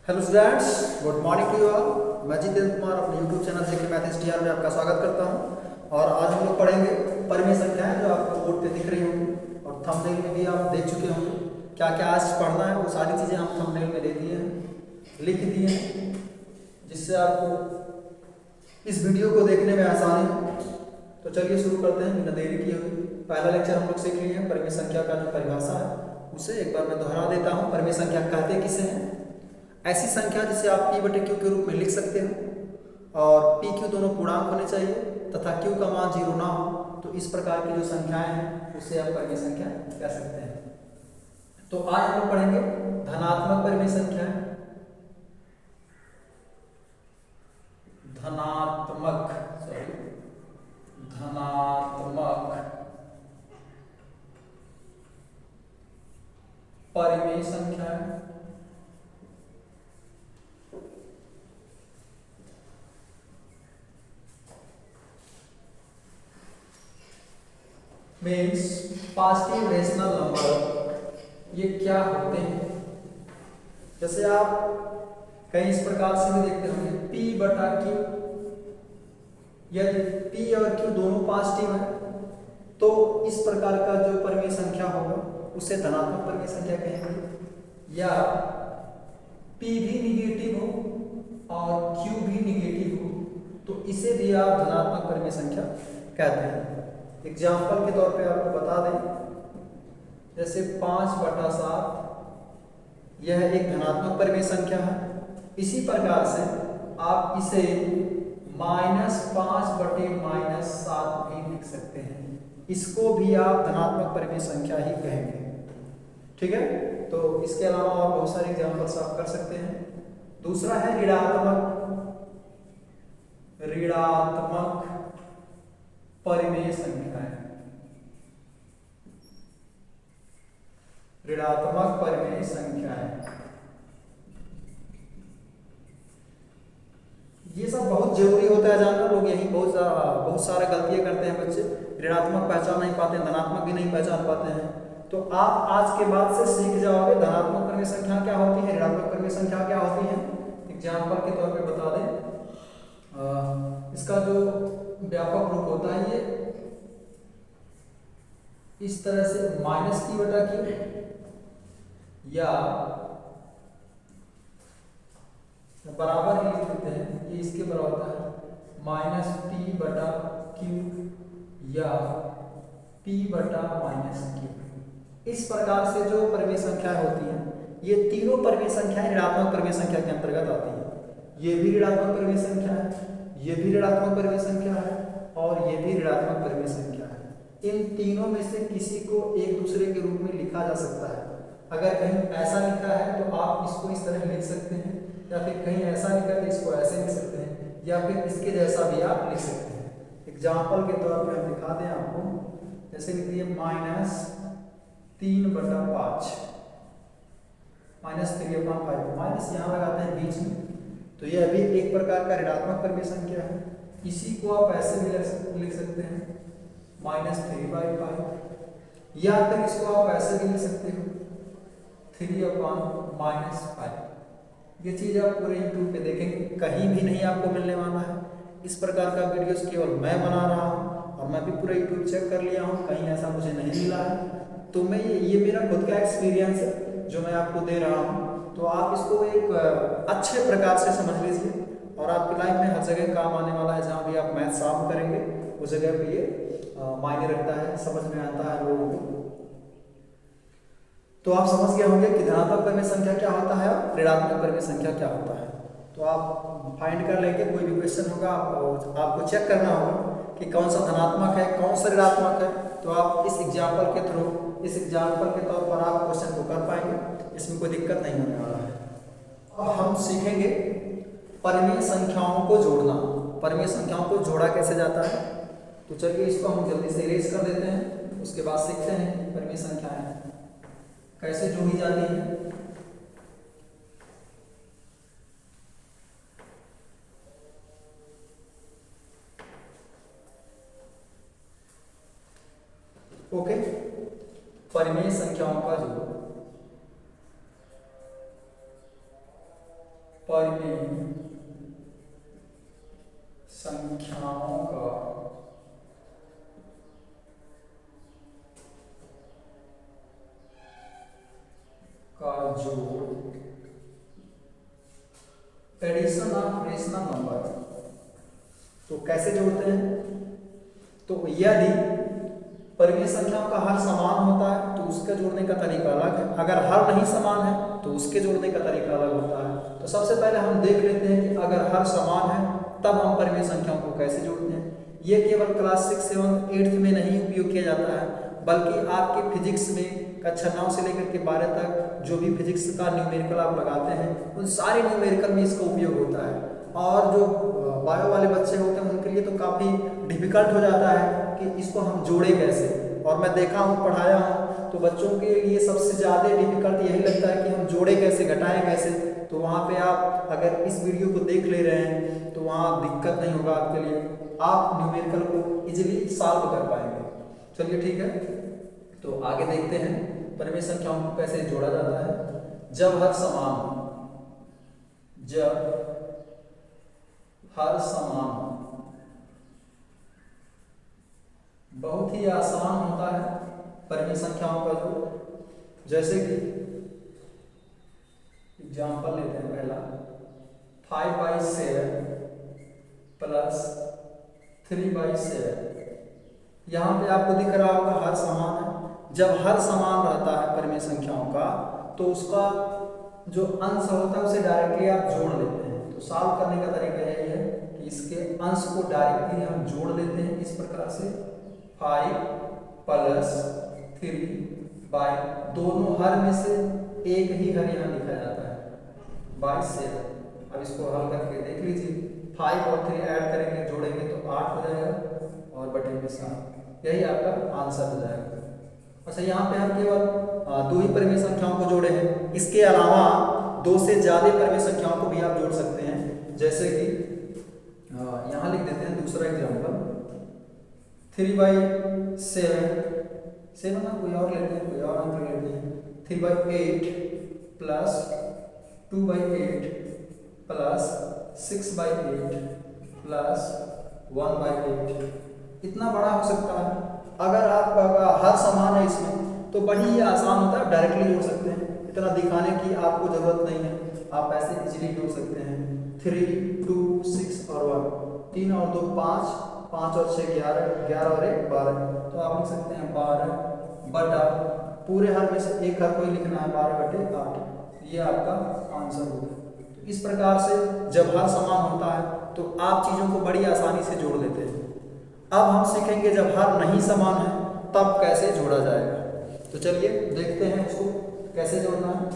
Hello students, good morning to you all. मैं जितेंद्र कुमार अपने YouTube channel JK math STR में आपका स्वागत करता हूं। और आज हम लोग पढ़ेंगे परिमेय संख्याएं जो आपको बोर्ड पे दिख रही होंगी और थंबनेल में भी आप देख चुके होंगे। क्या क्या आज पढ़ना है वो सारी चीज़ें हम थंबनेल में दे दिए हैं, लिख दिए हैं, जिससे आपको इस वीडियो को देखने में आसानी हो। तो चलिए शुरू करते हैं बिना देरी किए हुए। पहला लेक्चर हम लोग सीख लिए हैं परिमेय संख्या का जो परिभाषा है उसे एक बार मैं दोहरा देता हूँ। परिमेय संख्या कहते किसे हैं? ऐसी संख्या जिसे आप P बटे Q के रूप में लिख सकते हो और P Q दोनों पूर्णांक होने चाहिए तथा Q का मान 0 ना हो, तो इस प्रकार की जो संख्याएं हैं उसे आप परिमेय संख्या कह सकते हैं। तो आज हम लोग पढ़ेंगे धनात्मक परिमेय संख्याएं। धनात्मक परिमेय संख्याएं मीन्स पॉजिटिव रेशनल नंबर। ये क्या होते हैं? जैसे आप कहीं इस प्रकार से भी देखते होंगे P बटा Q। यदि P और Q दोनों पॉजिटिव है तो इस प्रकार का जो परिमेय संख्या होगा उसे धनात्मक परिमेय संख्या कहेंगे। या P भी निगेटिव हो और Q भी निगेटिव हो तो इसे भी आप धनात्मक परिमेय संख्या कहते हैं। एग्जाम्पल के तौर पे आपको बता दें, जैसे 5/7 यह एक धनात्मक परिमेय संख्या है। इसी प्रकार से आप इसे -5/-7 भी लिख सकते हैं। इसको भी आप धनात्मक परिमेय संख्या ही कहेंगे। ठीक है, तो इसके अलावा और बहुत सारे एग्जाम्पल्स आप कर सकते हैं। दूसरा है ऋणात्मक परिमेय संख्याएं। ऋणात्मक परिमेय संख्याएं ये सब बहुत जरूरी होता है जानना। लोग यही बहुत सारा गलतियां करते हैं बच्चे। ऋणात्मक पहचान नहीं पाते हैं, धनात्मक भी नहीं पहचान पाते हैं। तो आप आज के बाद से सीख जाओगे धनात्मक परिमेय संख्या क्या होती है, ऋणात्मक परिमेय संख्या क्या होती है। एग्जाम्पल के तौर पे बता दें, इसका जो व्यापक रूप होता है ये इस तरह से -P बटा Q या बराबर ही लिख देते हैं, ये इसके बराबर होता है -P बटा Q या P बटा -Q। इस प्रकार से जो परिमेय संख्याएं होती हैं ये तीनों परिमेय संख्याएं ऋणात्मक परिमेय संख्या के अंतर्गत आती हैं। ये भी ऋणात्मक परिमेय संख्या है, ये भी ऋणात्मक परिमेय संख्या है और ये भी ऋणात्मक परिमेय संख्या है। इन तीनों में से किसी को एक दूसरे के रूप में लिखा जा सकता है। अगर कहीं ऐसा लिखा है तो आप इसको इस तरह लिख सकते हैं, या फिर कहीं ऐसा लिखा है तो इसको ऐसे लिख सकते हैं, या फिर इसके जैसा भी आप लिख सकते हैं। एग्जाम्पल के तौर पर हम दिखा दें आपको, जैसे लिख दिए -3/5 -3/5 माइनस यहाँ लगाते हैं बीच में, तो यह भी एक प्रकार का ऋणात्मक परिमेय संख्या है। इसी को आप ऐसे भी लिख सकते हैं -3/5, या फिर इसको आप ऐसे भी लिख सकते हो 3/-5। ये चीज आप पूरे यूट्यूब पे देखेंगे, कहीं भी नहीं आपको मिलने वाला है। इस प्रकार का वीडियोस केवल मैं बना रहा हूँ और मैं भी पूरा यूट्यूब चेक कर लिया हूँ, कहीं ऐसा मुझे नहीं मिला है। तो मैं ये मेरा खुद का एक्सपीरियंस है जो मैं आपको दे रहा हूँ। तो आप इसको एक अच्छे प्रकार से समझ लीजिए और आपकी लाइफ में हर जगह काम आने वाला है। जहाँ भी आप मैथ सॉल्व करेंगे उस जगह पे ये मायने रखता है, समझ में आता है लोगों को। तो आप समझ गए होंगे कि धनात्मक परिमेय संख्या क्या होता है और ऋणात्मक परिमेय संख्या क्या होता है। तो आप फाइंड कर लेंगे, कोई भी क्वेश्चन होगा आपको चेक करना होगा कि कौन सा धनात्मक है कौन सा ऋणात्मक है। तो आप इस एग्जाम्पल के थ्रू, इस एग्जाम्पल के तौर पर आप क्वेश्चन को कर पाएंगे, इसमें कोई दिक्कत नहीं होने वाला है। अब हम सीखेंगे परिमेय संख्याओं को जोड़ना। परिमेय संख्याओं को जोड़ा कैसे जाता है, तो चलिए इसको हम जल्दी से इरेज कर देते हैं, उसके बाद सीखते हैं परिमेय संख्याएं कैसे जोड़ी जाती है। ओके, परिमेय संख्याओं का जोड़। परिमेय संख्याओं का जोड़ एडिशन ऑफ रेशनल नंबर। तो कैसे जोड़ते हैं? तो यदि परिमेय संख्याओं का हर समान होता है तो उसका जोड़ने का तरीका अलग है, अगर हर नहीं समान है तो उसके जोड़ने का तरीका अलग होता है। तो सबसे पहले हम देख लेते हैं कि अगर हर समान है तब हम परिमेय संख्याओं को कैसे जोड़ते हैं। ये केवल क्लास 6, 7, 8 में नहीं उपयोग किया जाता है, बल्कि आपके फिजिक्स में कक्षा 9 से लेकर के 12 तक जो भी फिजिक्स का न्यूमेरिकल आप लगाते हैं उन सारे न्यूमेरिकल में इसका उपयोग होता है। और जो बायो वाले बच्चे होते हैं उनके लिए तो काफ़ी डिफिकल्ट हो जाता है कि इसको हम जोड़े कैसे। और मैं देखा हूँ, पढ़ाया हूँ, तो बच्चों के लिए सबसे ज़्यादा डिफिकल्ट यही लगता है कि हम जोड़े कैसे, घटाएं कैसे। तो वहाँ पे आप अगर इस वीडियो को देख ले रहे हैं तो वहाँ दिक्कत नहीं होगा आपके लिए, आप न्यूमेरिकल को इजीली सॉल्व कर पाएंगे। चलिए ठीक है, तो आगे देखते हैं परिमेय संख्याओं को कैसे जोड़ा जाता है। जब हर समान हो, जब हर समान हो, बहुत ही आसान होता है परिमेय संख्याओं का जोड़। जैसे कि एग्जाम्पल लेते हैं पहला, 5/7 प्लस 3/7। यहाँ पे आपको दिख रहा होगा हर समान है। जब हर समान रहता है परिमेय संख्याओं का तो उसका जो अंश होता है उसे डायरेक्टली आप जोड़ लेते हैं। तो सॉल्व करने का तरीका यही है कि इसके अंश को डायरेक्टली हम जोड़ लेते हैं इस प्रकार से, 5 प्लस 3 दोनों हर में से एक ही हर यहाँ लिखा जाता है, 7। अब इसको हल करके देख लीजिए, 5 और 3 ऐड करेंगे, जोड़ेंगे तो 8 हो जाएगा और बटे में 7, यही आपका आंसर हो जाएगा। अच्छा, यहाँ पे हम केवल 2 ही परिमेय संख्याओं को जोड़े हैं, इसके अलावा 2 से ज़्यादा परिमेय संख्याओं को भी आप जोड़ सकते हैं। जैसे कि यहाँ लिख देते हैं दूसरा एग्जाम्पल, 3/7 ना कोई और लेते हैं, कोई और अंक लेते हैं, 3/8 प्लस 2/8 प्लस 6/8 प्लस 1/8। इतना बड़ा हो सकता है। अगर आपका हर समान है इसमें तो बड़ी ही आसान होता है, डायरेक्टली जोड़ सकते हैं, इतना दिखाने की आपको ज़रूरत नहीं है, आप ऐसे इजीली जोड़ सकते हैं। 3, 2, 6 और 1, 3 और 2 5, 5 और 6 11, 11 और 1 12। तो आप लिख सकते हैं 12 बटा, पूरे हर में से एक हर को ही लिखना है, 12/8, ये आपका आंसर होगा। तो इस प्रकार से जब हर समान होता है तो आप चीज़ों को बड़ी आसानी से जोड़ लेते हैं। अब हम सीखेंगे जब हर नहीं समान है तब कैसे जोड़ा जाएगा। तो चलिए देखते हैं उसको कैसे जोड़ना है।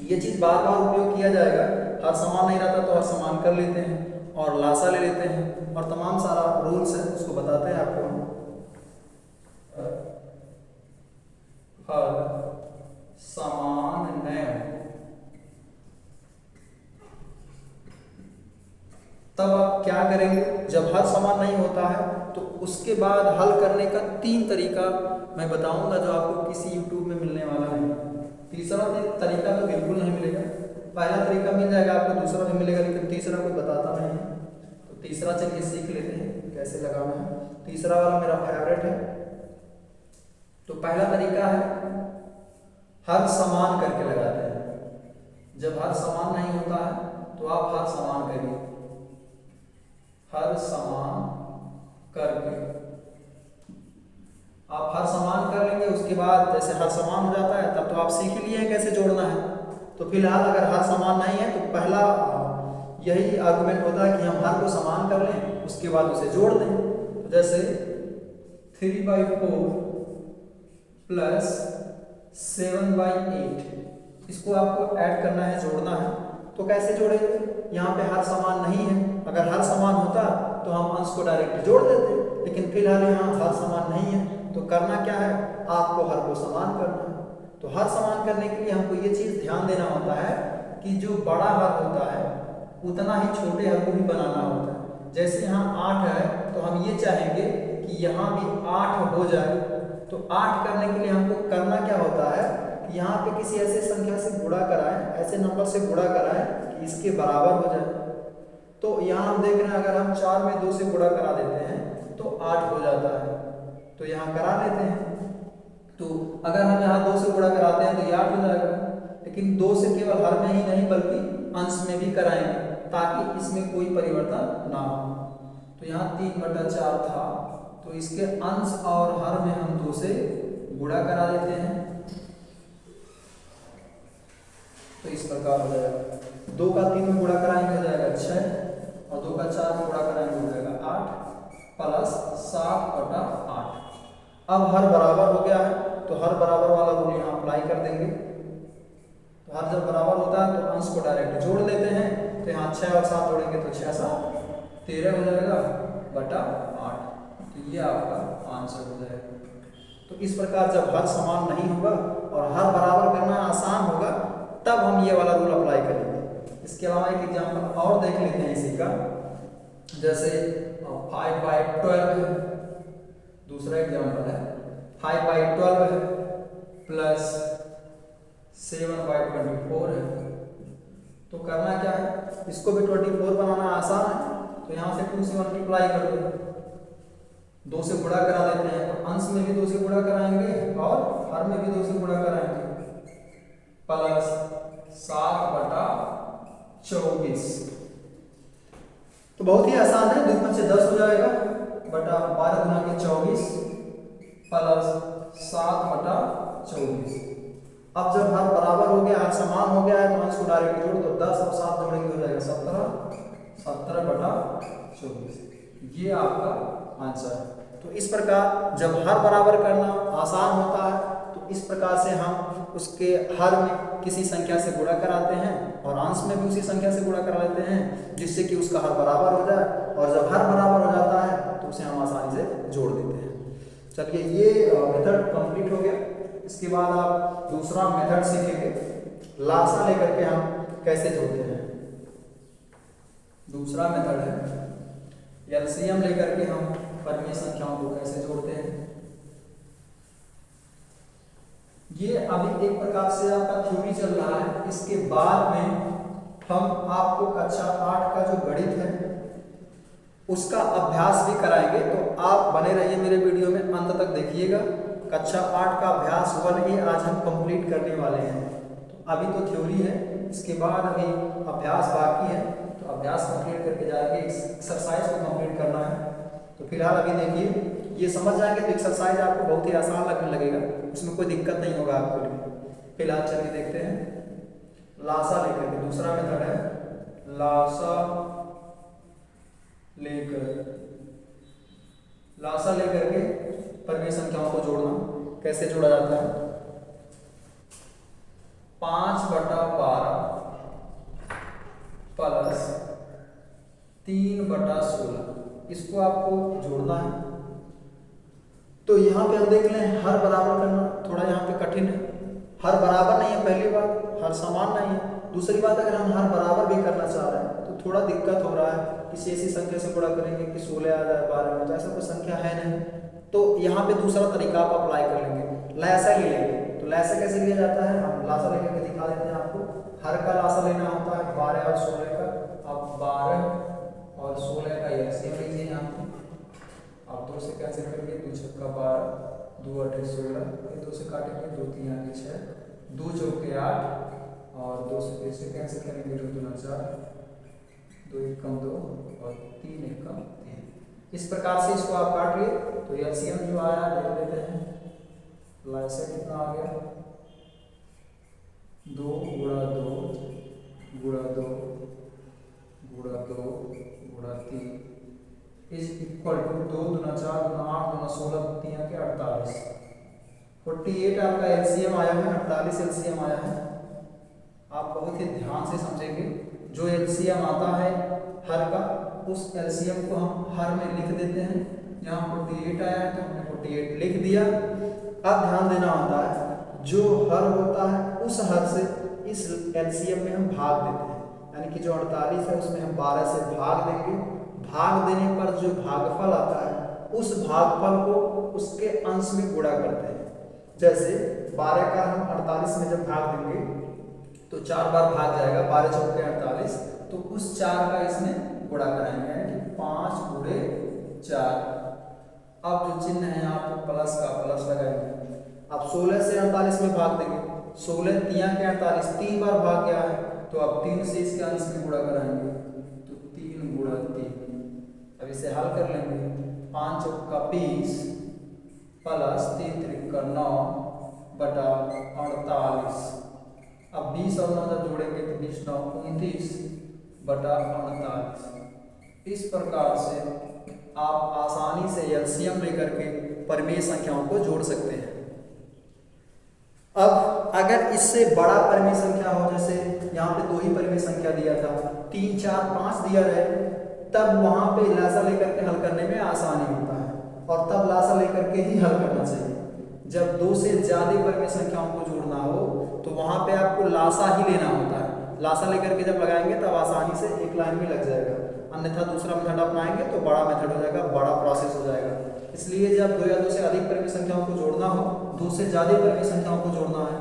ये चीज़ बार बार उपयोग किया जाएगा, हर समान नहीं रहता तो हर समान कर लेते हैं और लासा ले लेते हैं और तमाम सारा रूल्स है उसको बताते हैं आपको। हर समान न हो तब आप क्या करेंगे, जब हर समान नहीं होता है तो उसके बाद हल करने का 3 तरीका मैं बताऊंगा जो आपको किसी YouTube में मिलने वाला नहीं। तीसरा तरीका तो बिल्कुल नहीं मिलेगा, पहला तरीका मिल जाएगा आपको, दूसरा भी मिलेगा, लेकिन तीसरा कोई बताता नहीं है। तो तीसरा चलिए सीख लेते हैं कैसे लगाना है। तीसरा वाला मेरा फेवरेट है। तो पहला तरीका है हर समान करके लगाते हैं। जब हर समान नहीं होता है तो आप हर समान करिए, हर समान करके आप हर समान कर लेंगे। उसके बाद जैसे हर समान हो जाता है तब तो आप सीख ही लिए हैं कैसे जोड़ना है। तो फिलहाल अगर हर समान नहीं है तो पहला यही आर्गुमेंट होता है कि हम हर को समान कर लें, उसके बाद उसे जोड़ दें। तो जैसे 3/4 प्लस 7/8, इसको आपको ऐड करना है, जोड़ना है। तो कैसे जोड़ेंगे, यहाँ पे हर समान नहीं है, अगर हर समान होता तो हम अंश को डायरेक्ट जोड़ देते, लेकिन फिलहाल यहाँ हर समान नहीं है तो करना क्या है, आपको हर को समान करना है। तो हर समान करने के लिए हमको ये चीज़ ध्यान देना होता है कि जो बड़ा हर होता है उतना ही छोटे हर को भी बनाना होता है। जैसे यहाँ 8 है तो हम ये चाहेंगे कि यहाँ भी 8 हो जाए। तो 8 करने के लिए हमको करना क्या होता है कि यहाँ पे किसी ऐसे संख्या से गुणा कराएं, ऐसे नंबर से गुणा कराएं कि इसके बराबर हो जाए। तो यहाँ हम देख रहे हैं अगर हम 4 में 2 से गुणा करा देते हैं तो 8 हो जाता है, तो यहाँ करा लेते हैं। तो अगर हम यहाँ 2 से गुणा कराते हैं तो ये 8 हो जाएगा, लेकिन 2 से केवल हर में ही नहीं बल्कि अंश में भी कराएंगे ताकि इसमें कोई परिवर्तन ना हो। तो यहाँ 3/4 था, तो इसके अंश और हर में हम 2 से गुणा करा देते हैं, तो इस प्रकार हो जाएगा। 2 का 3 में गुणा कराएंगे हो जाएगा 6 और 2 का 4 में गुणा कराएंगे हो जाएगा 8 प्लस 7/8। अब हर बराबर हो गया है तो हर बराबर वाला रूल यहाँ अप्लाई कर देंगे। तो हर जब बराबर होता है तो अंश को डायरेक्ट जोड़ लेते हैं, तो यहाँ 6 और 7 जोड़ेंगे तो 6 7 13 हो जाएगा बटा 8। तो ये आपका आंसर हो जाएगा। तो इस प्रकार जब हर समान नहीं होगा और हर बराबर करना आसान होगा तब हम ये वाला रूल अप्लाई करेंगे। इसके अलावा एक एग्जाम्पल और देख लेते हैं इसी का, जैसे 5/12 है, दूसरा एग्जाम्पल है 5/12 है प्लस 7/24 है। तो करना क्या है, इसको भी 24 बनाना आसान है, तो यहाँ से 2 से मल्टीप्लाई कर दो, 2 से गुणा करा देते हैं, तो अंश में भी 2 से गुणा कराएंगे और हर में भी 2 से गुणा कराएंगे, प्लस 7/24। तो बहुत ही आसान है, 2 5 से 10 हो जाएगा बटा 12 गुना के 24 प्लस 7/24। अब जब हर बराबर हो गया, हर समान हो गया है तो अंश को डायरेक्ट जोड़ दो, 10 और 7 जोड़ेंगे हो जाएगा 17/24। ये आपका आंसर है। तो इस प्रकार जब हर बराबर करना आसान होता है तो इस प्रकार से हम उसके हर में किसी संख्या से गुणा कराते हैं और अंश में भी उसी संख्या से गुणा करा लेते हैं, जिससे कि उसका हर बराबर हो जाए, और जब हर बराबर हो जाता है तो उसे हम आसानी से जोड़ देते हैं। चलिए ये मेथड कंप्लीट हो गया। इसके बाद आप दूसरा मेथड सीखेंगे, लासा लेकर के हम कैसे जोड़ते हैं। दूसरा मेथड है एलसीएम लेकर के हम परिमेय संख्याओं को कैसे जोड़ते हैं। ये अभी एक प्रकार से आपका थ्योरी चल रहा है, इसके बाद में हम आपको कक्षा 8 का जो गणित है उसका अभ्यास भी कराएंगे। तो आप बने रहिए मेरे वीडियो में, अंत तक देखिएगा। कक्षा 8 का अभ्यास 1A आज हम कंप्लीट करने वाले हैं। तो अभी तो थ्योरी है, इसके बाद अभी अभ्यास बाकी है, तो अभ्यास कंप्लीट करके जाएंगे। एक्सरसाइज को कंप्लीट करना है। तो फिलहाल अभी देखिए, ये समझ जाएंगे तो एक्सरसाइज आपको बहुत ही आसान लगने लगेगा, उसमें कोई दिक्कत नहीं होगा आपके लिए। फिलहाल चलिए देखते हैं लासा लेकर के। दूसरा मेथड है लासा लेकर के परिमेय संख्याओं को जोड़ना। कैसे जोड़ा जाता है, 5/12 प्लस 3/16, इसको आपको जोड़ना है। तो यहाँ पे हम देख लें हर बराबर करना थोड़ा यहाँ पे कठिन है, हर बराबर नहीं है पहली बात, हर समान नहीं है। दूसरी बात, अगर हम हर बराबर भी करना चाह रहे हैं तो थोड़ा दिक्कत हो रहा है, किसी ऐसी संख्या से गुणा करेंगे कि 16 आ जाए 12 में, तो ऐसा कोई संख्या है नहीं। तो यहाँ पे दूसरा तरीका आप अप्लाई कर लेंगे, लासा ले लेंगे। तो लासा कैसे लिया जाता है, हम लासा लेकर के दिखा देते हैं आपको। हर का लासा लेना होता है 12 और 16 का। अब 12 और 16 का एलसीएम लीजिए यहाँ पे, आप 2 से कैंसिल करेंगे, 2 छक्का 12, 2 8 16, 2 से काटेंगे 2 3 आगे 6, 2 चौके 8 और 2 से फिर से कैंसिल करेंगे 2 दूना 4, 2 1 कम 2 और 3 1 कम 3। इस प्रकार से इसको आप काट लिए। तो एलसीएम जो आया देख लेते हैं, लासा कितना आ गया, 2 गुणा 2 गुणा 2 गुणा 2 गुणा 3 इज इक्वल टू 2 दूना 4 दूना 8 दूना 16 3 के 48। 48 आपका एलसीएम आया है, 48 एलसीएम आया है। आप बहुत ही ध्यान से समझेंगे, जो एलसीएम आता है हर का, उस एलसीएम को हम हर में लिख देते हैं। यहाँ 48 आया है तो हमने 48 लिख दिया। अब ध्यान देना होता है, जो हर होता है उस हर से इस एलसीएम में हम भाग देते हैं, यानी कि जो 48 है उसमें हम 12 से भाग देंगे। भाग देने पर जो भागफल आता है उस भागफल को उसके अंश में गुणा करते हैं। जैसे 12 का हम 48 में जब भाग देंगे तो 4 बार भाग जाएगा, 12 चौके 48, तो उस 4 का इसमें गुणा कराएंगे, यानी कि 5 गुणे 4। अब जो चिन्ह है यहाँ पे प्लस का, प्लस लगाएंगे। अब 16 से 48 में भाग देंगे, 16 तिया के 48, 3 बार भाग गया है, तो अब 3 से इसके अंश में गुणा कराएंगे, तो 3 गुणा 3। अब इसे हल कर लेंगे, 5 चौका 20 प्लस 3 त्रिका 9 बटा 48। अब 20 और 9 जब जोड़ेंगे तो 20 9 29 बटा 48। इस प्रकार से आप आसानी से एलसीएम लेकर के परिमेय संख्याओं को जोड़ सकते हैं। अब अगर इससे बड़ा परिमेय संख्या हो, जैसे यहाँ पे 2 ही परिमेय संख्या दिया था, 3 4 5 दिया रहे, तब वहां पे लासा लेकर के हल करने में आसानी होता है, और तब लासा लेकर के ही हल करना चाहिए। जब 2 से ज्यादा परिमेय संख्याओं को जोड़ना हो तो वहां पे आपको लासा ही लेना होता है। लासा लेकर के जब लगाएंगे तब आसानी से एक लाइन में लग जाएगा, अन्यथा दूसरा मेथड अपनाएंगे तो बड़ा मेथड हो जाएगा, बड़ा प्रोसेस हो जाएगा। इसलिए जब 2 या 2 से अधिक परिमेय संख्याओं को जोड़ना हो, 2 से ज्यादा परिमेय संख्याओं को जोड़ना है,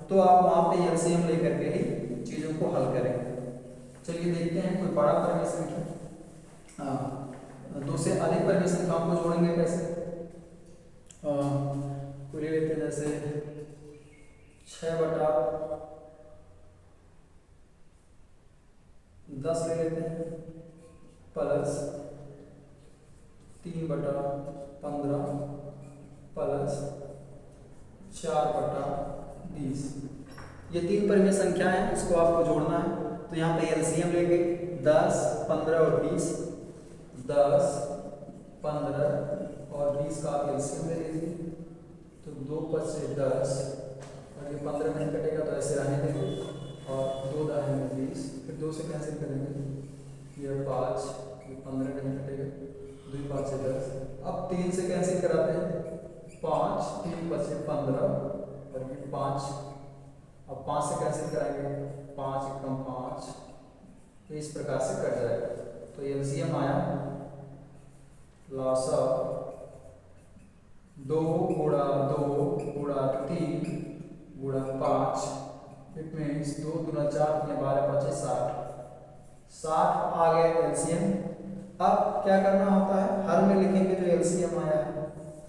तो आप वहां पे एलसीएम लेकर के ही चीजों को हल करेंगे। चलिए देखते हैं कोई बड़ा परिमेय संख्या, 2 से अधिक परिमेय संख्याओं को जोड़ेंगे कैसे। कोई ले लेते हैं जैसे 6 बटा 10 ले लेते हैं, प्लस 3 बटा 15 प्लस 4 बटा 20। ये 3 परिमेय संख्या है, इसको आपको जोड़ना है। तो यहाँ पे एलसीएम लेंगे, 10 15 और 20, 10 15 और 20 का आप एलसीएम ले लीजिए, तो 2 5 से 10 और ये 15 नहीं कटेगा तो ऐसे रहने देंगे, और 2 दाएं में 20, फिर 2 से कैंसिल करेंगे, ये 5, ये 15 नहीं कटेगा, 2 5 से 10। अब 3 से कैंसिल कराते हैं, 5 3 5 से 15 और ये 5। अब 5 से कैंसिल कराएंगे, 5 1 5, तो इस प्रकार से कट जाएगा। तो एलसीएम आया लासा 2 गुणा 2 गुणा 3 गुणा 5, इट मीन्स 2 गुना 4 12 5 60 आ गया एलसीएम। अब क्या करना होता है, हर में लिखेंगे जो एलसीएम आया है,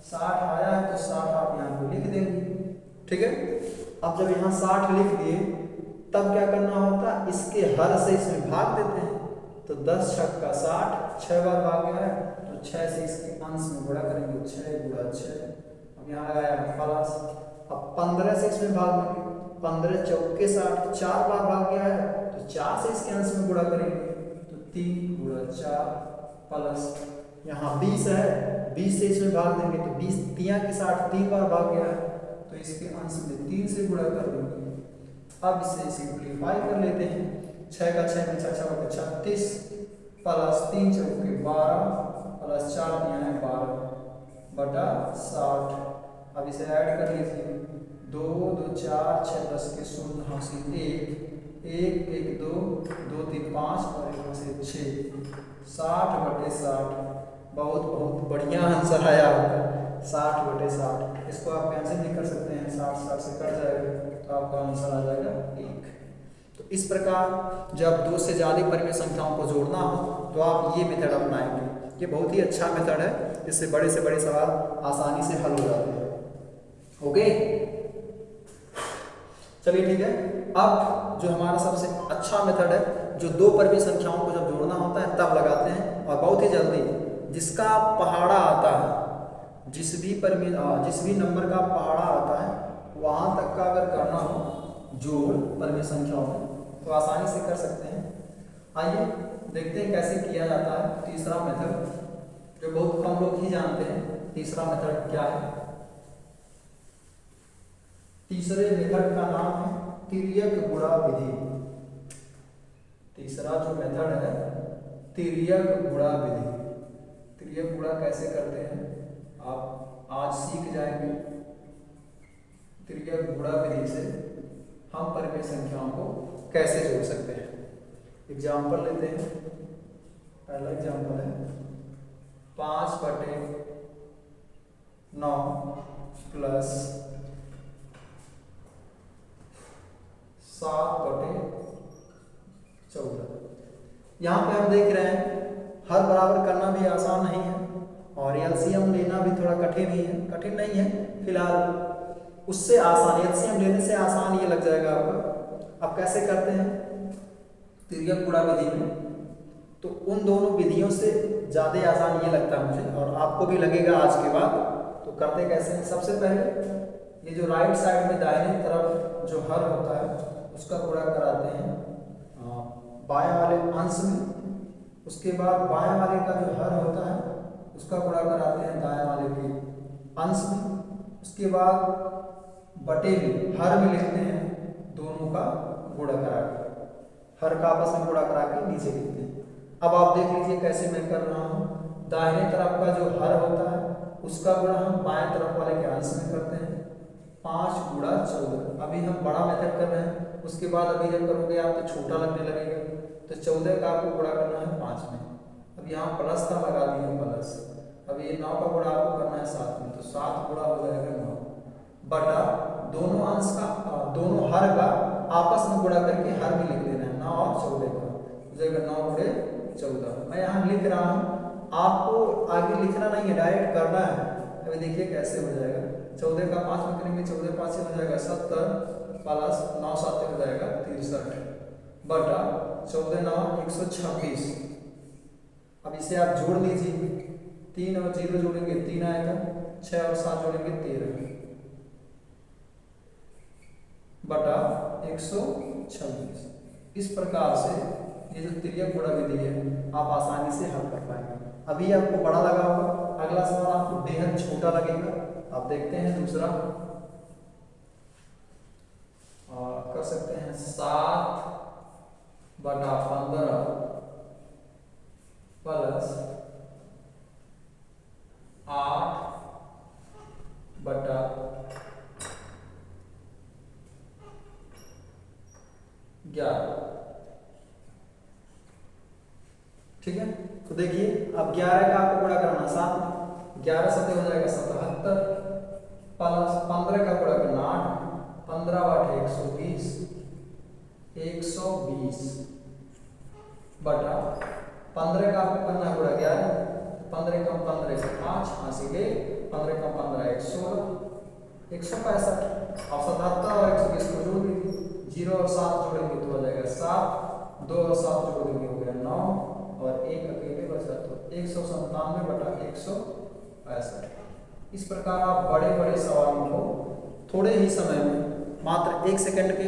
60 आया है तो 60 आप यहाँ पे लिख देंगे, ठीक है। अब जब यहाँ 60 लिख दिए तब क्या करना होता है, इसके हर से इसमें भाग देते हैं, तो 10 छक्का 60, 6 बार भाग गया है, तो 6 से इसके अंश में गुणा करेंगे, 6 गुणा 6। अब यहाँ लगाया प्लस, अब 15 से इसमें भाग देंगे, 15 चौके 60, 4 बार भाग गया है, तो 4 से इसके अंश में गुणा करेंगे, तो 3 गुणा 4 प्लस यहाँ 20 है, 20 से इसमें भाग देंगे, तो 20 तिया की 60, 3 बार भाग गया है, तो इसके अंश में 3 से गुणा कर देंगे। अब इसे सिंप्लीफाई कर लेते हैं, 6 का 6 में 6 6 36 प्लस 3 चौके 12 प्लस 4 दिया है 12 बटा 60। अब इसे ऐड कर लीजिए, 2 2 4 6 10 के 0 हासिल 1 1 1 2 2 3 5 और यहाँ से 6 60 बटे 60। बहुत बहुत बढ़िया आंसर आया आपका, 60 बटे 60। इसको आप कैंसिल नहीं कर सकते हैं, 60 60 से कट जाएगा, तो आपका आंसर आ जाएगा 1। तो इस प्रकार जब 2 से ज़्यादा परिमेय संख्याओं को जोड़ना हो तो आप ये मेथड अपनाएंगे। ये बहुत ही अच्छा मेथड है, इससे बड़े से बड़े सवाल आसानी से हल हो जाते हैं। ओके, चलिए ठीक है। अब जो हमारा सबसे अच्छा मेथड है, जो 2 परिमेय संख्याओं को जब जोड़ना होता है तब लगाते हैं, और बहुत ही जल्दी जिसका पहाड़ा आता है, जिस भी नंबर का पहाड़ा आता है वहां तक का अगर करना हो जोड़ परिमेय संख्याओं में तो आसानी से कर सकते हैं। आइए देखते हैं कैसे किया जाता है तीसरा मेथड, जो बहुत कम लोग ही जानते हैं। तीसरा मेथड क्या है? तीसरे मेथड का नाम है तिर्यक गुणा विधि। तीसरा जो मेथड है तिर्यक गुणा विधि। तिर्यक गुणा कैसे करते हैं आप आज सीख जाएंगे। तिर्यक गुणा विधि से हम परिमेय संख्याओं को कैसे जोड़ सकते हैं। एग्जाम्पल लेते हैं। पहला एग्जाम्पल है 5/9 प्लस 7/14। यहाँ पे हम देख रहे हैं हर बराबर करना भी आसान नहीं है और एलसीएम लेना भी थोड़ा कठिन ही है, कठिन नहीं है फिलहाल, उससे आसान एलसीएम लेने से आसान ये लग जाएगा आपका। अब कैसे करते हैं तिर्यक गुणा विधि में, तो उन दोनों विधियों से ज़्यादा आसान ये लगता है मुझे और आपको भी लगेगा आज के बाद। तो करते कैसे हैं, सबसे पहले ये जो राइट साइड में दाहिने तरफ जो हर होता है उसका गुणा कराते हैं बाएं वाले अंश में, उसके बाद बाएं वाले का जो हर होता है उसका गुणा कराते हैं दाएं वाले के अंश में, उसके बाद बटे में हर में लिखते हैं दोनों का गुणा करा के, हर का आपस में गुणा करा के नीचे लिखते हैं। अब आप देख लीजिए कैसे मैं कर रहा हूँ, दाहिने तरफ का जो हर होता है उसका गुणा हम बाएं तरफ वाले के अंश में करते हैं, 5 गुणा 14। अभी हम बड़ा मेथड कर रहे हैं, उसके बाद अभी जब करोगे आप तो छोटा लगने लगेगा, तो 14 का आपको गुणा करना है 5 में। अब यहाँ प्लस का लगा दिए प्लस, अब ये 9 का गुणा आपको करना है 7 में, तो 7 गुणा हो जाएगा 9 बटा दोनों अंश का दोनों हर का आपस में गुणा करके हर में लिख देना है 9 और 14 का, हो जाएगा 9 गुणे 14। मैं यहाँ लिख रहा हूँ, आपको आगे लिखना नहीं है, डायरेक्ट करना है। अभी देखिए कैसे हो जाएगा, 14 का 5 में करेंगे, 14 5 से हो जाएगा 70 प्लस 9 7 हो जाएगा 63 बटा 14 9 126। अब इसे आप जोड़ लीजिए, 3 और 0 जोड़ेंगे 3 आएगा, 6 और 7 जोड़ेंगे 13 बटा 126। इस प्रकार से ये जो तिर्यक गुणा विधि है आप आसानी से हल कर पाएंगे। अभी आपको बड़ा लगा होगा, अगला सवाल आपको बेहद छोटा लगेगा। आप देखते हैं दूसरा, और कर सकते हैं 7/15 प्लस 8/11। ठीक है, तो देखिए अब 11 का आपको गुणा करना 7, 11 7 हो जाएगा 77 प्लस 15 का गुणा करना 8, 15 बटे 120 बटा 15 का आपको करना गुणा 11, 15 कम 15 से 5 हासिल गए, 15 कम 15 116 165 और 77 और 120 को जोड़ दीजिए, 0 और 7 जोड़ेंगे तो हो जाएगा 7, 2 और 7 जोड़ देंगे हो गया 9 और एक अकेले बचा तो 197 बटा 165। इस प्रकार आप बड़े बड़े सवालों को थोड़े ही समय में मात्र 1 सेकंड के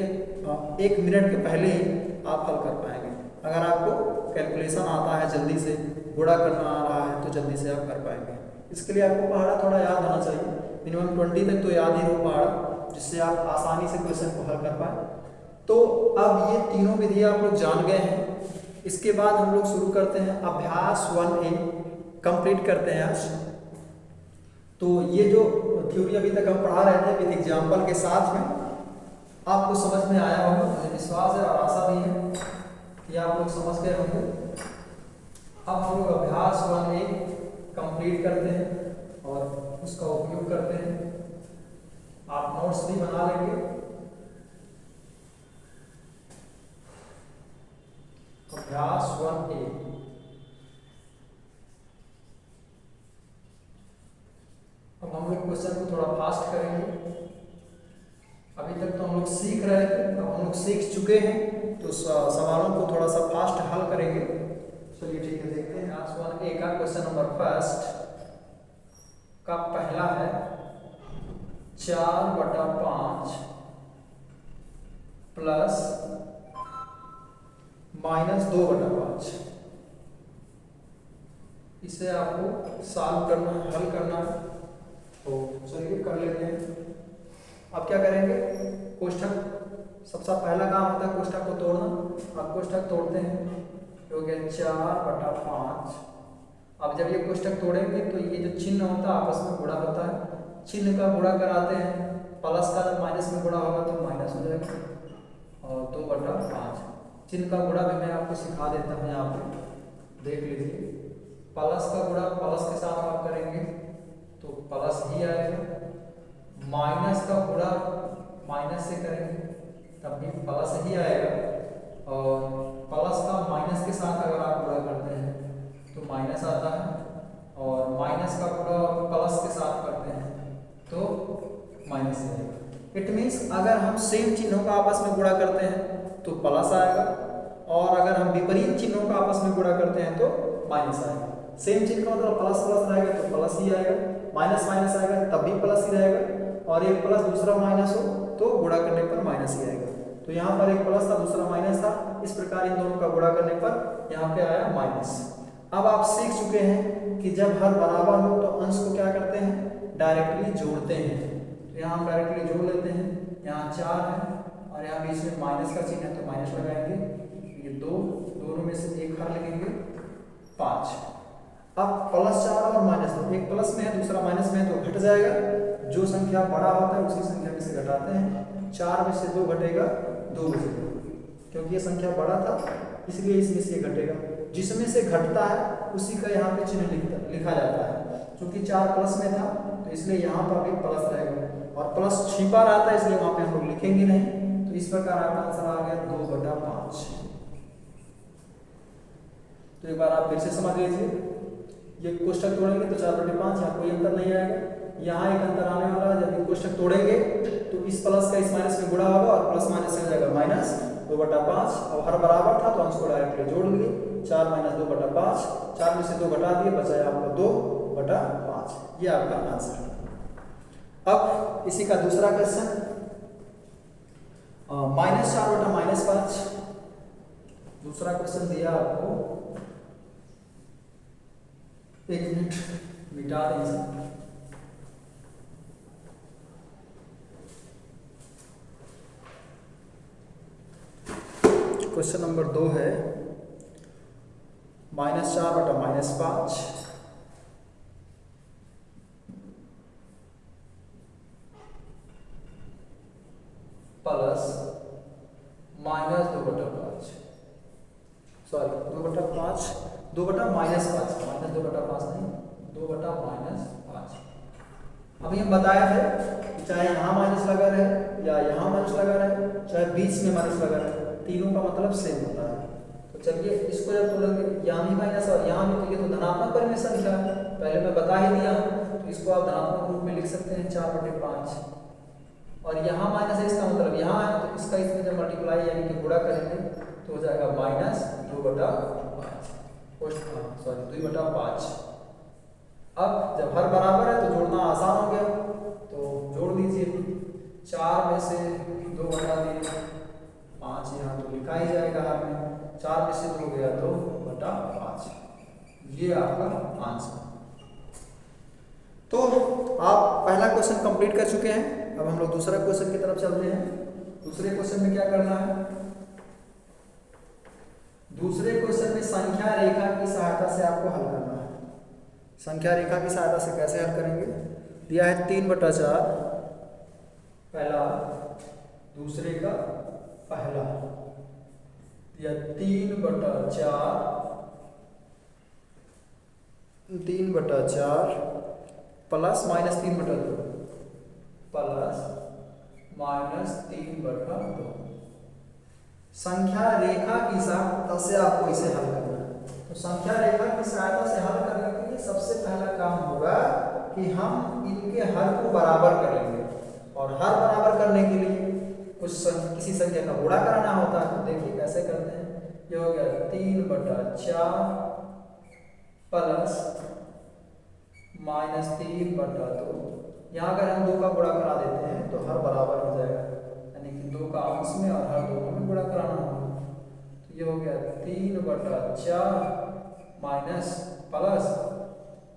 1 मिनट के पहले ही आप हल कर पाएंगे। अगर आपको कैलकुलेशन आता है, जल्दी से गुणा करना आ रहा है तो जल्दी से आप कर पाएंगे। इसके लिए आपको पहाड़ा थोड़ा याद होना चाहिए, मिनिमम 20 तक तो याद ही हो पहाड़ा, जिससे आप आसानी से क्वेश्चन को हल कर पाए। तो अब ये तीनों विधि आप लोग जान गए हैं। इसके बाद हम लोग शुरू करते हैं अभ्यास 1A कंप्लीट करते हैं आज। तो ये जो थ्योरी अभी तक हम पढ़ा रहे थे विद एग्जाम्पल के साथ में, आपको समझ में आया होगा, मुझे विश्वास है और आशा भी है कि आप लोग समझ गए होंगे। अब हम लोग अभ्यास 1A कंप्लीट करते हैं और उसका उपयोग करते हैं। आप नोट्स भी बना लेंगे। अभ्यास 1A, अब हम लोग क्वेश्चन को थोड़ा फास्ट करेंगे। अभी तक तो हम लोग सीख रहे थे, अब हम लोग सीख चुके हैं तो सवालों को थोड़ा सा फास्ट हल करेंगे। चलिए ठीक है, देखते हैं। अभ्यास 1A का क्वेश्चन नंबर फर्स्ट का पहला है 4/5 प्लस -2/5। इसे आपको सॉल्व करना है, हल करना है। तो चलिए कर लेते हैं। अब क्या करेंगे, कोष्ठक सबसे पहला काम होता है कोष्ठक को तोड़ना। अब कोष्ठक तोड़ते हैं, हो गया 4/5। अब जब ये कोष्ठक तोड़ेंगे तो ये जो चिन्ह होता है आपस में गुणा होता है, चिन्ह का गुणा कराते हैं, प्लस का जब माइनस में गुणा होगा तो माइनस हो जाएगा और 2/5। चिन्ह का गुणा भी मैं आपको सिखा देता हूँ, यहाँ पे देख लीजिए। प्लस का गुणा प्लस के साथ आप करेंगे तो प्लस ही आएगा, माइनस का गुणा माइनस से करेंगे तब भी प्लस ही आएगा। और प्लस का माइनस के साथ अगर आप गुणा करते हैं तो माइनस आता है, और माइनस का गुणा प्लस के साथ करते हैं तो माइनस आएगा। इट मीन्स अगर हम सेम चिन्हों का आपस में गुणा करते हैं तो प्लस आएगा, और अगर हम विपरीत चिन्हों का आपस में गुणा करते हैं तो माइनस आएगा। सेम चिन्ह का मतलब प्लस प्लस रहेगा तो प्लस ही आएगा, माइनस माइनस आएगा तब भी प्लस ही रहेगा, और एक प्लस दूसरा माइनस हो तो गुणा करने पर माइनस ही आएगा। तो यहाँ पर एक प्लस था दूसरा माइनस था, इस प्रकार इन दोनों का गुणा करने पर यहाँ पे आया माइनस। अब आप सीख चुके हैं कि जब हर बराबर हो तो अंश को क्या करते हैं, डायरेक्टली जोड़ते हैं। तो यहाँ हम डायरेक्टली जोड़ लेते हैं, यहाँ 4 है और यहाँ बीच में माइनस का चिन्ह है तो माइनस लगाएंगे, ये 2, दोनों में से एक हर लिखेंगे 5। अब +4 और -2, एक प्लस में है दूसरा माइनस में है तो घट जाएगा। जो संख्या बड़ा होता है उसी संख्या में से घटाते हैं। 4 में से 2 घटेगा 2 में से 2, क्योंकि ये संख्या बड़ा था इसलिए इसमें से घटेगा। जिसमें से घटता है उसी का यहाँ पे चिन्ह लिखा जाता है। क्योंकि 4 प्लस में था तो इसलिए यहाँ पर भी प्लस रहेगा, और प्लस छिपा रहता है इसलिए वहाँ पे हम लोग लिखेंगे नहीं। तो इस प्रकार आपका आंसर आ गया 2/5। तो एक बार आप फिर से समझ लीजिए, ये कोष्ठक तोड़ेंगे तो 4/5, यहाँ कोई अंतर नहीं आएगा। यहाँ एक अंतर आने वाला है, जब ये कोष्ठक तोड़ेंगे तो इस प्लस का इस माइनस में गुणा होगा और प्लस माइनस से हो जाएगा माइनस 2/5। और हर बराबर था तो अंश को डायरेक्टली जोड़ लिए, 4 - 2/5, 4 में से 2 घटा दिए, बचा आपका 2/5। ये आपका आंसर है। अब इसी का दूसरा क्वेश्चन, -4/-5। दूसरा क्वेश्चन दिया आपको, एक मिनट मिटा दीजिए। क्वेश्चन नंबर 2 है -4/-5 प्लस -2/5, सॉरी 2/5, 2/-5, -2/5 नहीं, 2/-5। अभी हम बताए थे कि चाहे यहाँ माइनस लगा रहे या यहाँ माइनस लगा रहे, चाहे बीच में माइनस लगा रहे, तीनों का मतलब सेम होता है। तो चलिए इसको जब तोड़ेंगे, यहाँ भी माइनस और यहाँ भी, तो ये तो धनात्मक परिमेय संख्या है, पहले मैं बता ही दिया हूँ। तो इसको आप धनात्मक रूप में लिख सकते हैं 4/5, और यहाँ माइनस है इसका मतलब यहाँ है, तो इसका इसमें जब मल्टीप्लाई यानी कि गुणा करेंगे तो हो जाएगा -2/5। अब जब हर बराबर है तो जोड़ना आसान हो गया, तो जोड़ दीजिए। 4 में से 2 घटा दिए, 5 यहाँ तो लिखा ही जाएगा हर में, 4 में से 2 गया 2/5। ये आपका आंसर। तो आप पहला क्वेश्चन कंप्लीट कर चुके हैं। अब हम लोग दूसरा क्वेश्चन की तरफ चलते हैं। दूसरे क्वेश्चन में क्या करना है, दूसरे क्वेश्चन में संख्या रेखा की सहायता से आपको हल करना है। संख्या रेखा की सहायता से कैसे हल करेंगे, दिया है 3/4 पहला, दूसरे का पहला दिया 3/4 प्लस -3/2 प्लस -3/2। संख्या रेखा की सहायता से आपको इसे हल करना है। तो संख्या रेखा की सहायता से हल करने के लिए सबसे पहला काम होगा कि हम इनके हर को बराबर करेंगे, और हर बराबर करने के लिए किसी संख्या का गुणा कराना होता है। तो देखिए कैसे करते हैं। ये हो गया 3/4 प्लस -3/2। यहाँ अगर हम 2 का गुणा करा देते हैं तो हर बराबर हो जाएगा, यानी कि 2 का अंश में और हर दोनों में गुणा कराना होगा। तो ये हो गया 3/4 माइनस प्लस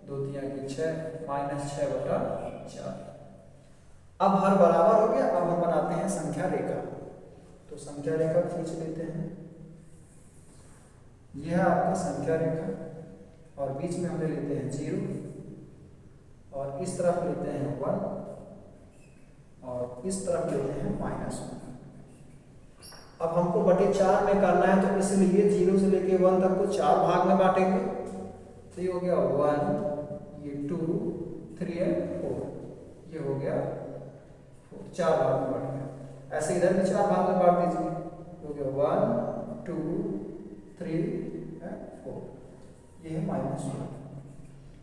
2 × 6 -6/4। अब हर बराबर हो गया। अब हम बनाते हैं संख्या रेखा। तो संख्या रेखा खींच लेते हैं। यह है आपका संख्या रेखा, और बीच में हम ले लेते हैं 0, और इस तरफ लेते हैं 1, और इस तरफ लेते हैं -1। अब हमको बटे 4 में करना है, तो इसलिए 0 से लेके 1 तक को 4 भाग में बांटेंगे। तो ये हो गया 1, ये 2, 3 और 4, ये हो गया 4 भाग में बांट गया। ऐसे इधर भी 4 भाग में बांट दीजिए, हो गया 1 2 3 एंड 4, ये है -1।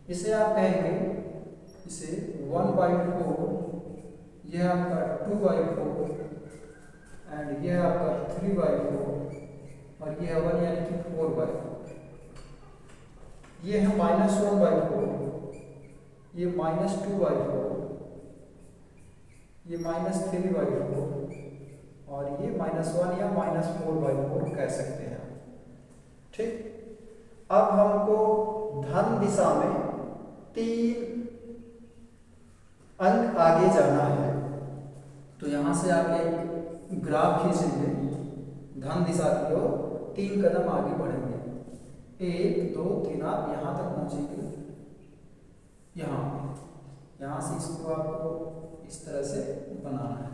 इसे आप कहेंगे, इसे 1/4, यह आपका 2/4 एंड यह आपका 3/4 और ये है 1 यानी कि 4/4। ये है -1/4, ये -2/4, ये -3/4 और ये -1 या -4/4 कह सकते हैं, ठीक। अब हमको धन दिशा में 3 अंक आगे जाना है, तो यहां से आप एक ग्राफ खींचेंगे, धन दिशा की ओर 3 कदम आगे बढ़ेंगे, 1 2 3, आप यहां तक पहुंचेंगे, यहाँ से इसको आपको इस तरह से बनाना है।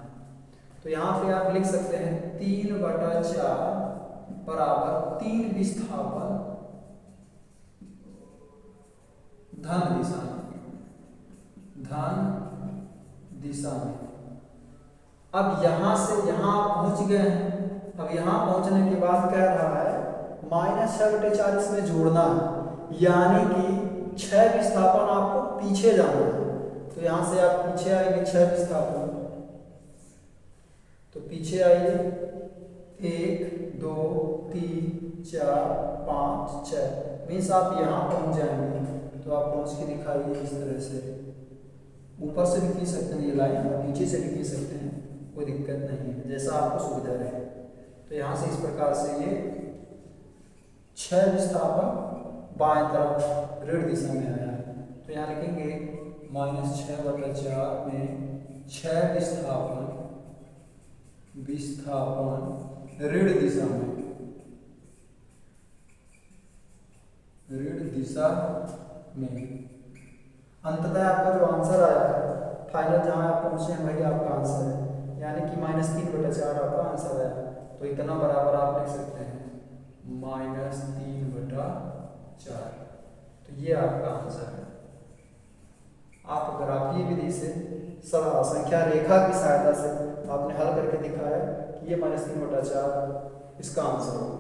तो यहाँ पे आप लिख सकते हैं 3/4 बराबर 3 विस्थापन धन दिशा में। अब यहाँ से यहाँ पहुँच गए हैं, अब यहाँ पहुँचने के बाद कह रहा है -6/4 इसमें जोड़ना है, यानी कि 6 विस्थापन आपको पीछे जाना है। तो यहाँ से आप पीछे आएंगे 6 विस्थापन, तो पीछे आइए 1 2 3 4 5 6, मीन्स आप यहाँ पहुँच जाएंगे। तो आप पहुँच के दिखाइए इस तरह से, ऊपर से भी खींच सकते हैं ये लाइन, और नीचे से भी खींच सकते हैं, कोई दिक्कत नहीं है, जैसा आपको सुविधा रहे। तो यहाँ से इस प्रकार से ये 6 विस्थापन बाएं तरफ ऋण दिशा में आया है। तो यहाँ लिखेंगे -6/4 में 6 विस्थापन ऋण दिशा में। अंततः आपका जो आंसर आया है, फाइनल जहाँ आप पहुँचे हैं वही आपका आंसर है, यानी कि -3/4 आपका आंसर है। तो इतना बराबर आप लिख सकते हैं -3/4, तो ये आपका आंसर है। आप ग्राफीय विधि से संख्या रेखा की सहायता से आपने हल करके दिखाया कि ये -3/4 इसका आंसर होगा।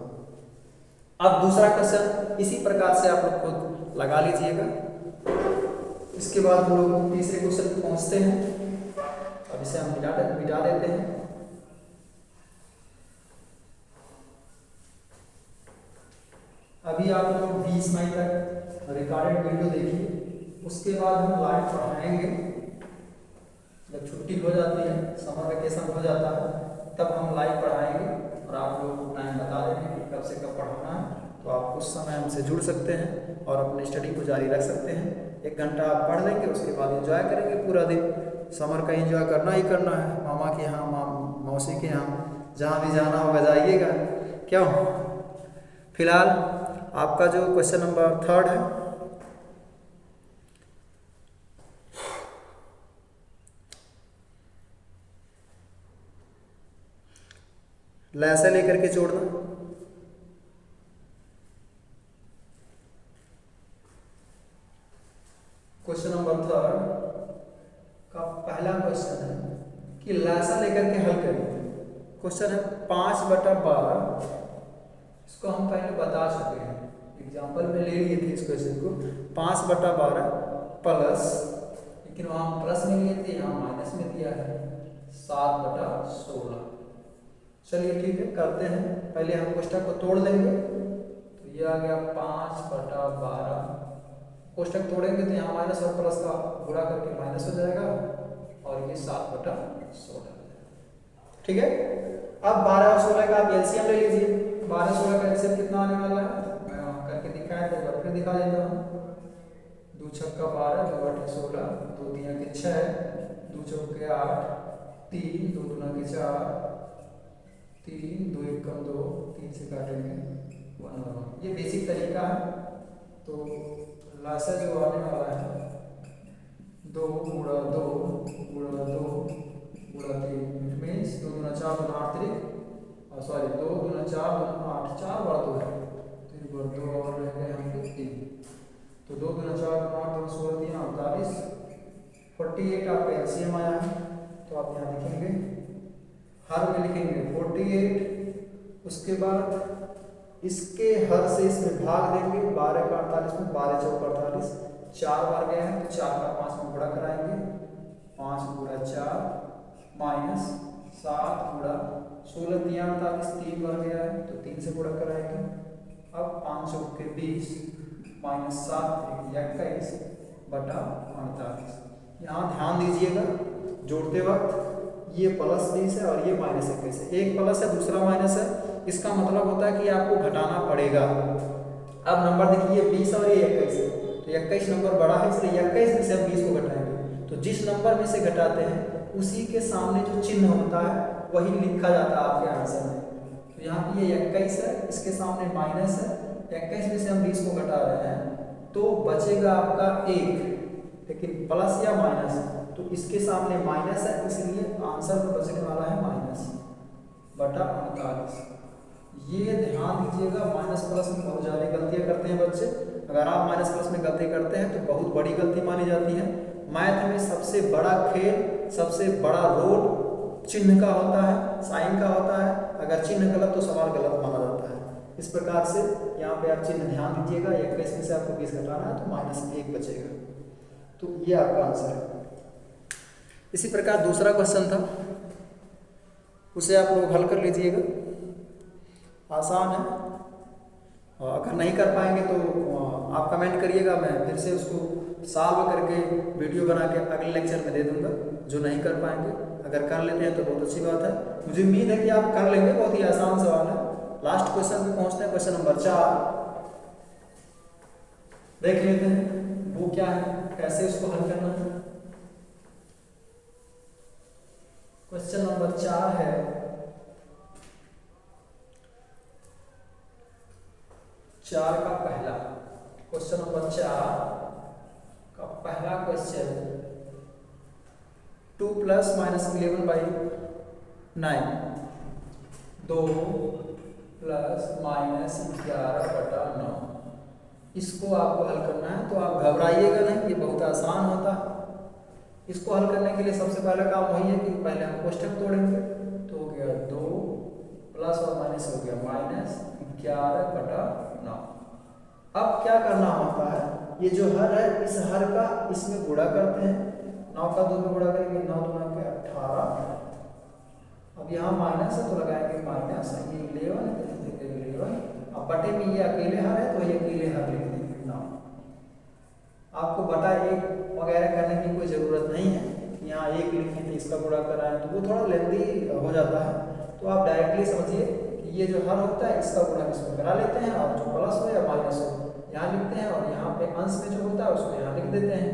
अब दूसरा क्वेश्चन इसी प्रकार से आप लोग खुद लगा लीजिएगा। इसके बाद हम लोग तीसरे क्वेश्चन पे पहुंचते हैं। अब इसे हम मिटा देते हैं। अभी आप लोग 20 मई तक रिकॉर्डेड वीडियो देखिए, उसके बाद हम लाइव पढ़ाएंगे। जब छुट्टी हो जाती है, समर वेकेशन हो जाता है, तब हम लाइव पढ़ाएंगे और आप लोगों को टाइम बता देंगे कि कब से कब पढ़ाना है। तो आप उस समय हमसे जुड़ सकते हैं और अपनी स्टडी को जारी रख सकते हैं। 1 घंटा आप पढ़ लेंगे, उसके बाद एंजॉय करेंगे पूरा दिन। समर का एंजॉय करना ही करना है, मामा के यहाँ, मौसी के यहाँ, जहाँ भी जाना होगा जाइएगा। क्यों? फिलहाल आपका जो क्वेश्चन नंबर 3 है, लैसे लेकर के जोड़ना। क्वेश्चन नंबर 3 का पहला क्वेश्चन है कि लैसा लेकर के हल करिए। क्वेश्चन है 5/12। इसको हम पहले बता चुके हैं, एग्जाम्पल में ले लिए थे इस क्वेश्चन को। 5/12 प्लस, लेकिन वहाँ प्लस में लिए थे, यहाँ माइनस में दिया है 7/16। चलिए ठीक है, करते हैं। पहले हम कोष्ठक को तोड़ लेंगे। तो ये आ गया 5/12। कोष्ठक तोड़ेंगे तो यहाँ माइनस और प्लस का गुणा करके माइनस हो जाएगा और ये 7/16। ठीक है। अब 12 और 16 का आप एलसीएम ले लीजिए। 12 16 का एलसीएम कितना आने वाला है, मैं वहाँ करके दिखाया था, एक बार फिर दिखा देता हूँ। 2 छक्का 12, 2 8 16, 2 3 के 6, 2 चौके 8, 3 2 दूना के 4, 3 2 1 कम 2, 3 से काटेंगे 1 1। ये बेसिक तरीका है। तो लासा जो आने वाला है 2 गुणा 2 गुणा 2 गुणा 3, इट मीन्स 2 दूना 4 दूना 8 3, और सॉरी 2 दूना 4 दूना 8, 4 बार 2 है, 3 बार 2 और रह गए हम 3। तो 2 दूना 4 दूना 8 दूना 16 3 48 48 आपका एलसीएम आया है। तो आप यहाँ लिखेंगे हर में लिखेंगे 48, उसके बाद इसके हर से इसमें भाग देंगे 12 का 48 में, 12 चौक 48, 4 बार गए हैं तो 4 का 5 में गुणा कराएंगे, 5 गुणा 4 माइनस 7 गुणा 16 3 48, 3 बार गया है तो 3 से गुणा कराएंगे। अब 5 चौक के 20 माइनस 7 21 बटा 48। यहाँ ध्यान दीजिएगा जोड़ते वक्त ये प्लस 20 है और ये माइनस 21 है, एक प्लस है दूसरा माइनस है, इसका मतलब होता है कि आपको घटाना पड़ेगा। अब नंबर देखिए 20 और ये 21 है तो 21 नंबर बड़ा है इसलिए 21 में से हम 20 को घटाएंगे, तो जिस नंबर में से घटाते हैं उसी के सामने जो चिन्ह होता है वही लिखा जाता है आपके आंसर में। तो यहाँ पे ये 21 है, इसके सामने माइनस है, 21 में से हम 20 को घटा रहे हैं तो बचेगा आपका 1, लेकिन प्लस या माइनस तो इसके सामने माइनस है इसलिए आंसर में बचने वाला है माइनस बटा 48। ये ध्यान दीजिएगा, माइनस प्लस में बहुत ज़्यादा गलतियाँ करते हैं बच्चे। अगर आप माइनस प्लस में गलती करते हैं तो बहुत बड़ी गलती मानी जाती है। मैथ में सबसे बड़ा खेल, सबसे बड़ा रोल चिन्ह का होता है, साइन का होता है। अगर चिन्ह गलत तो सवाल गलत माना जाता है। इस प्रकार से यहाँ पे आप चिन्ह ध्यान दीजिएगा, 21 में से आपको 20 घटाना है तो माइनस 1 बचेगा, तो ये आपका आंसर है। इसी प्रकार दूसरा क्वेश्चन था, उसे आप लोग हल कर लीजिएगा, आसान है। अगर नहीं कर पाएंगे तो आप कमेंट करिएगा, मैं फिर से उसको सॉल्व करके वीडियो बना के अगले लेक्चर में दे दूंगा जो नहीं कर पाएंगे। अगर कर लेते हैं तो बहुत अच्छी बात है, मुझे उम्मीद है कि आप कर लेंगे, बहुत ही आसान सवाल है। लास्ट क्वेश्चन पे पहुंचते हैं, क्वेश्चन नंबर 4 देख लेते हैं वो क्या है, कैसे उसको हल करना है। क्वेश्चन नंबर 4 है, चार का पहला क्वेश्चन नंबर 4 का पहला question 2 plus minus 11/9 2 plus minus 11/9 इसको आपको हल करना है। तो आप घबराइएगा नहीं, ये बहुत आसान होता है। इसको हल करने के लिए सबसे पहला काम वही है कि पहले हम कोष्ठक तोड़ेंगे, तो हो गया 2 प्लस और माइनस हो गया माइनस 11/9। अब क्या करना होता है, ये जो हर है इस हर का इसमें गुणा करते हैं, 9 का 2 में गुणा करेंगे, 9 दूना के 18। अब यहाँ माइनस है तो लगाएंगे माइनस, ये 11। अब बटे में ये अकेले हर है तो ये अकेले हर लिख देंगे 9। आपको बटा 1 वगैरह करने की कोई ज़रूरत नहीं है, यहाँ 1 लिखें तो इसका गुणा कराएं तो वो थोड़ा लेंदी हो जाता है। तो आप डायरेक्टली समझिए कि ये जो हर होता है इसका गुणा इसमें करा लेते हैं, और जो प्लस हो या माइनस हो यहाँ लिखते हैं, और यहाँ पे अंश में जो होता है उसको यहाँ लिख देते हैं।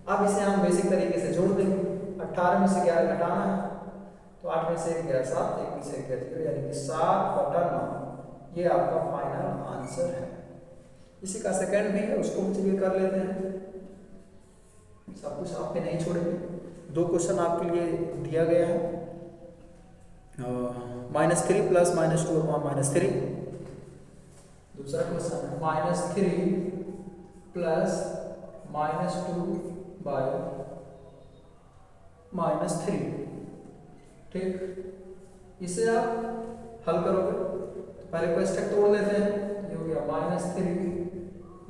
अब इसे हम बेसिक तरीके से जोड़ देंगे। 18 में से 11 घटाना है तो 8 में से 1 गया 7, 1 में से 1 गया 0, यानी कि 7/9 ये आपका फाइनल आंसर है। इसी का सेकंड भी है, उसको भी चलिए कर लेते हैं। सब कुछ आप पे नहीं छोड़ेंगे, 2 क्वेश्चन आपके लिए दिया गया है। -3 प्लस -2/-3 दूसरा क्वेश्चन है, -3 प्लस -2/-3। ठीक, इसे आप हल करोगे तो पहले कोष्ठक तोड़ लेते हैं, ये हो गया -3,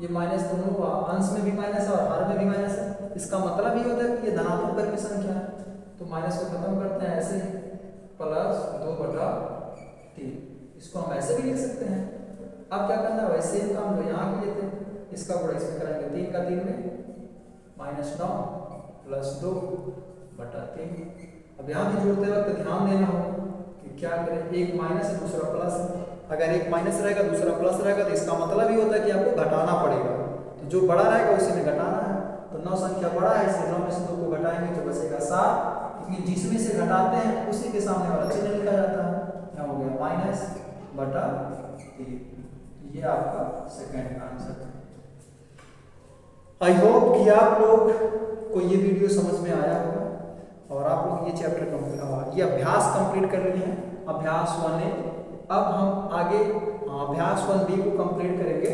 ये माइनस दोनों अंश में भी माइनस है और हर में भी माइनस है, इसका मतलब ये होता है कि ये धनात्मक क्रम की संख्या है। तो माइनस को खत्म करते हैं ऐसे ही, प्लस 2/3, इसको हम ऐसे भी लिख सकते हैं। अब क्या करना है, वैसे ही काम जो यहाँ किए थे इसका गुणा इसमें करेंगे, 3 का 3 में -9 प्लस 2/3। अब यहाँ भी जोड़ते वक्त ध्यान देना हो कि क्या करें, एक माइनस है दूसरा प्लस है। अगर एक माइनस रहेगा दूसरा प्लस रहेगा तो इसका मतलब ही होता है कि आपको घटाना पड़ेगा। तो जो बड़ा रहेगा उसी में घटाना है। तो 9 संख्या बड़ा है इसलिए 9 में से 2 को घटाएंगे तो बचेगा 7, क्योंकि जिसमें से घटाते हैं उसी के सामने वाला चिन्ह लिखा जाता है। यहाँ हो गया -/3, ये आपका सेकंड आंसर है। आई होप कि आप लोग को ये वीडियो समझ में आया होगा और आप लोग ये चैप्टर ये अभ्यास कंप्लीट कर लिए हैं, अभ्यास 1A। अब हम आगे अभ्यास 1B को कंप्लीट करेंगे,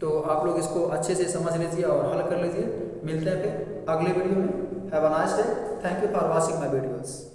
तो आप लोग इसको अच्छे से समझ लीजिए और हल कर लीजिए। मिलते हैं फिर अगले वीडियो में। Have a nice day, thank you for watching my videos.